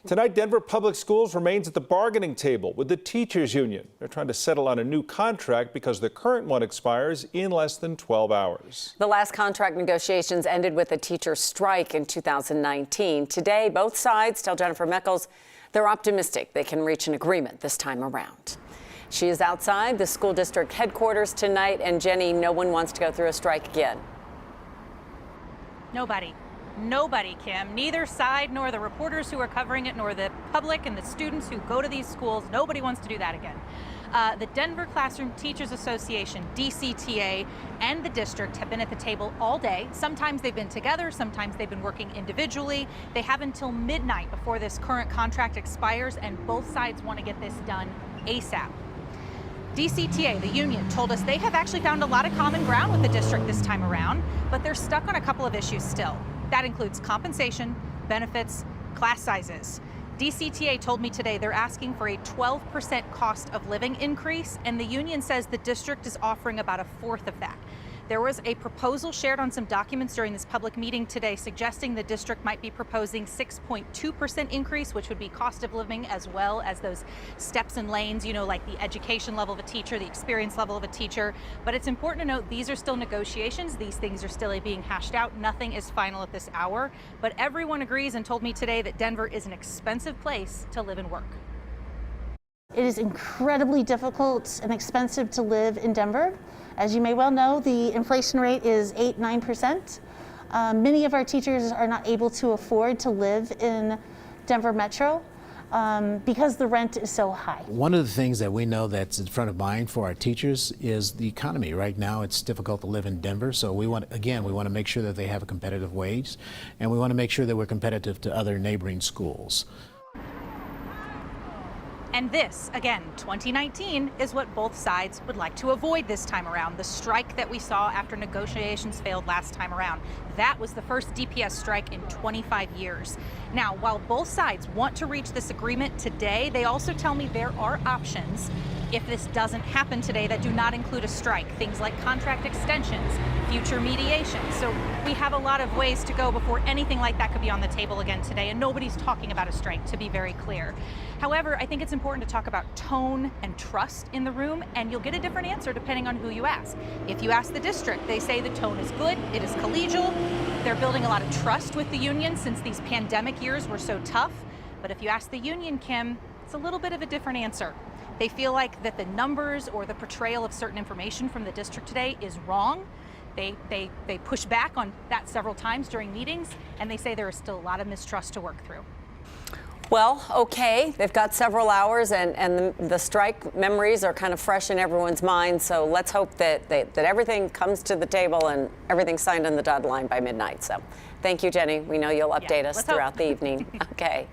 Tonight, Denver Public Schools remains at the bargaining table with the teachers union. They're trying to settle on a new contract because the current one expires in less than 12 hours. The last contract negotiations ended with a teacher strike in 2019. Today, both sides tell Jennifer Meckles they're optimistic they can reach an agreement this time around. She is outside the school district headquarters tonight, and Jenny, no one wants to go through a strike again. Nobody, Kim. Neither side, nor the reporters who are covering it, nor the public and the students who go to these schools. Nobody wants to do that again. The Denver Classroom Teachers Association, DCTA, and the district have been at the table all day. Sometimes they've been together, sometimes they've been working individually. They have until midnight before this current contract expires, and both sides want to get this done ASAP. DCTA, the union, told us they have actually found a lot of common ground with the district this time around, but they're stuck on a couple of issues still. That includes compensation, benefits, class sizes. DCTA told me today they're asking for a 12% cost of living increase, and the union says the district is offering about a fourth of that. There was a proposal shared on some documents during this public meeting today suggesting the district might be proposing 6.2% increase, which would be cost of living as well as those steps and lanes, you know, like the education level of a teacher, the experience level of a teacher. But it's important to note these are still negotiations. These things are still being hashed out. Nothing is final at this hour. But everyone agrees and told me today that Denver is an expensive place to live and work. It is incredibly difficult and expensive to live in Denver. As you may well know, the inflation rate is 8–9%. Many of our teachers are not able to afford to live in Denver Metro because the rent is so high. One of the things that we know that's in front of mind for our teachers is the economy. Right now, it's difficult to live in Denver, so we want to make sure that they have a competitive wage, and we want to make sure that we're competitive to other neighboring schools. And this, again, 2019, is what both sides would like to avoid this time around. The strike that we saw after negotiations failed last time around. That was the first DPS strike in 25 years. Now, while both sides want to reach this agreement today, they also tell me there are options if this doesn't happen today that do not include a strike. Things like contract extensions, future mediation. So we have a lot of ways to go before anything like that could be on the table again today, and nobody's talking about a strike, to be very clear. However, I think it's important to talk about tone and trust in the room, and you'll get a different answer depending on who you ask. If you ask the district, they say the tone is good, it is collegial, they're building a lot of trust with the union since these pandemic years were so tough. But if you ask the union, Kim, it's a little bit of a different answer. They feel like that the numbers or the portrayal of certain information from the district today is wrong. They push back on that several times during meetings, and they say there is still a lot of mistrust to work through. Well, okay, they've got several hours, and the strike memories are kind of fresh in everyone's mind, so let's hope that everything comes to the table and everything's signed on the dotted line by midnight. So thank you, Jenny. We know you'll update us throughout the evening. Okay.